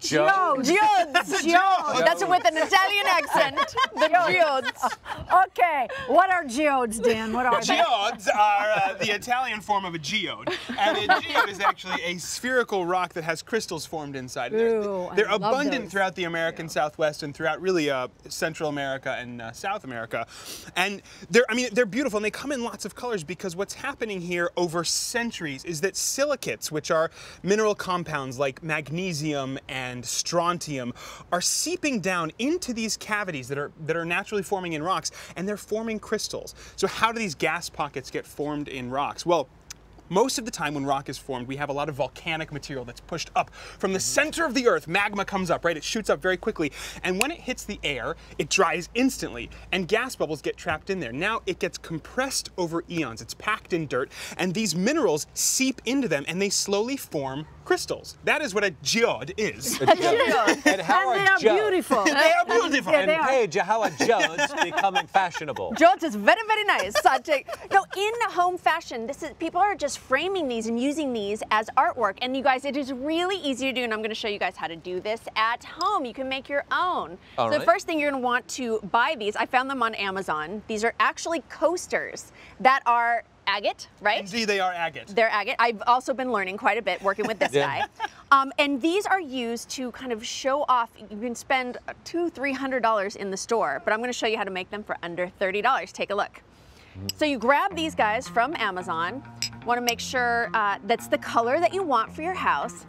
Geodes. That's it with an Italian accent. The geodes. Okay, what are geodes, Dan? What are they? Geodes are the Italian form of a geode, and a geode is actually a spherical rock that has crystals formed inside. Ooh, they're I love abundant those. throughout the American Southwest and throughout really Central America and South America, and they're beautiful and they come in lots of colors because what's happening here over centuries is that silicates, which are mineral compounds like magnesium and strontium, are seeping down into these cavities that are naturally forming in rocks, and they're forming crystals. So how do these gas pockets get formed in rocks? Well, most of the time when rock is formed, we have a lot of volcanic material that's pushed up from the center of the earth. Magma comes up, right? It shoots up very quickly. And when it hits the air, it dries instantly and gas bubbles get trapped in there. Now it gets compressed over eons. It's packed in dirt, and these minerals seep into them and they slowly form crystals. That is what a geode is. And they are beautiful. They are beautiful. Yeah, And they are. Paige, how are geodes becoming fashionable? Geodes is very, very nice. No, in home fashion, people are just framing these and using these as artwork. And you guys, it is really easy to do, and I'm going to show you guys how to do this at home. You can make your own. All So right. the first thing you're going to want to buy these, I found them on Amazon. These are actually coasters that are agate, right? Indeed, they are agate. They're agate. I've also been learning quite a bit working with this Yeah. guy. And these are used to kind of show off. You can spend $200–300 in the store, but I'm going to show you how to make them for under $30. Take a look. So you grab these guys from Amazon. Want to make sure that's the color that you want for your house.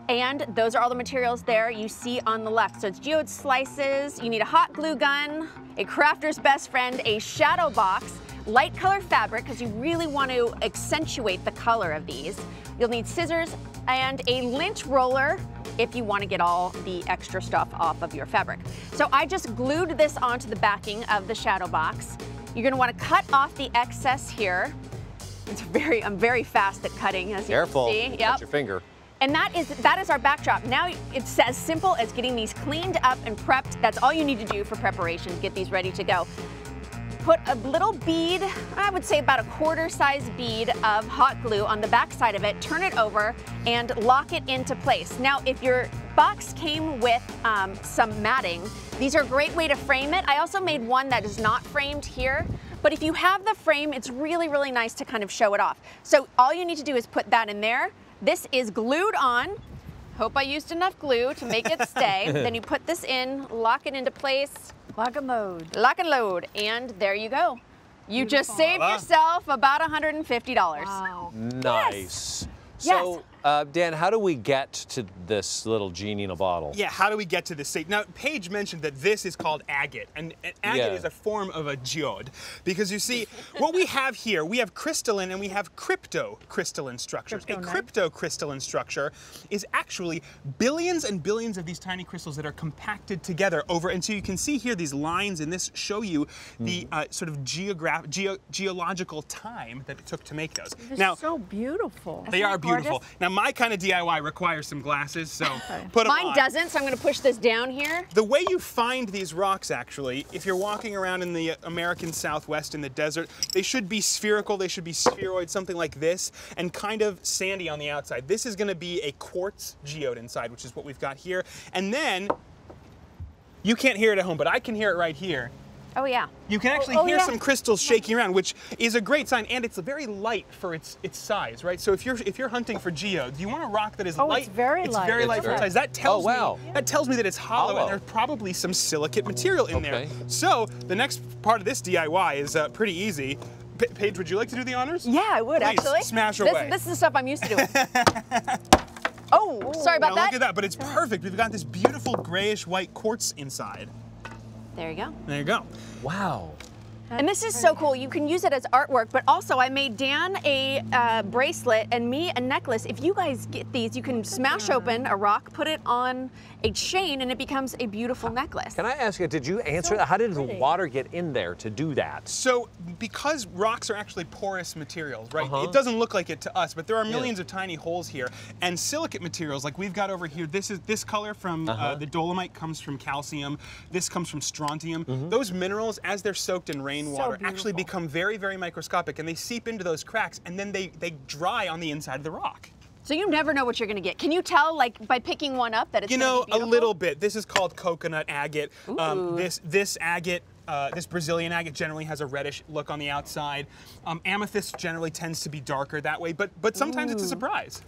And those are all the materials there you see on the left. So it's geode slices, you need a hot glue gun, a crafter's best friend, a shadow box, light color fabric, because you really want to accentuate the color of these. You'll need scissors and a lint roller if you want to get all the extra stuff off of your fabric. So I just glued this onto the backing of the shadow box. You're going to want to cut off the excess here. I'm very fast at cutting, as Careful. you can see. Touch your finger. And that is our backdrop. Now it's as simple as getting these cleaned up and prepped. That's all you need to do for preparation to get these ready to go. Put a little bead, I would say about a quarter-size bead of hot glue on the back side of it, turn it over, and lock it into place. Now, if your box came with some matting, these are a great way to frame it. I also made one that is not framed here, but if you have the frame, it's really, really nice to kind of show it off. So all you need to do is put that in there. This is glued on. Hope I used enough glue to make it stay. Then you put this in, lock it into place. Lock and load. Lock and load, and there you go. You just saved yourself about $150. Wow. Nice. So, Dan, how do we get to this little genie in a bottle? Yeah, how do we get to this state? Now, Paige mentioned that this is called agate, and agate is a form of a geode. Because you see, what we have here, we have crystalline and we have cryptocrystalline structures. A cryptocrystalline structure is actually billions and billions of these tiny crystals that are compacted together over, and so you can see here these lines in this show you the sort of geological time that it took to make those. They're so beautiful. They are beautiful. Now, my kind of DIY requires some glasses, so put them on. Mine doesn't, so I'm going to push this down here. The way you find these rocks, actually, if you're walking around in the American Southwest in the desert, they should be spherical, they should be spheroid, something like this, and kind of sandy on the outside. This is going to be a quartz geode inside, which is what we've got here. And then, you can't hear it at home, but I can hear it right here. Oh, yeah. You can actually hear some crystals shaking around, which is a great sign, and it's very light for its size, right? So if you're hunting for geodes, you want a rock that is light. It's very light. It's very light for its size. That tells me that it's hollow, and there's probably some silicate material in there. So the next part of this DIY is pretty easy. Paige, would you like to do the honors? Yeah, I would. Please, actually. Smash away. This is the stuff I'm used to doing. Oh, sorry about now that. Look at that, but it's perfect. We've got this beautiful grayish white quartz inside. There you go. There you go. Wow. And this is so cool. You can use it as artwork, but also I made Dan a bracelet and me a necklace. If you guys get these, you can smash open a rock, put it on a chain, and it becomes a beautiful necklace. Can I ask you, did you answer that? How did the water get in there to do that? So, because rocks are actually porous materials, right? It doesn't look like it to us, but there are millions of tiny holes here. And silicate materials, like we've got over here, this color from the dolomite comes from calcium. This comes from strontium. Those minerals, as they're soaked in rain, rainwater actually beautiful. become very, very microscopic, and they seep into those cracks, and then they dry on the inside of the rock. So you never know what you're gonna get. Can you tell, like, by picking one up that it's You gonna know, be a beautiful? little bit. This is called coconut agate. Ooh. This agate, this Brazilian agate generally has a reddish look on the outside. Amethyst generally tends to be darker that way, but sometimes it's a surprise.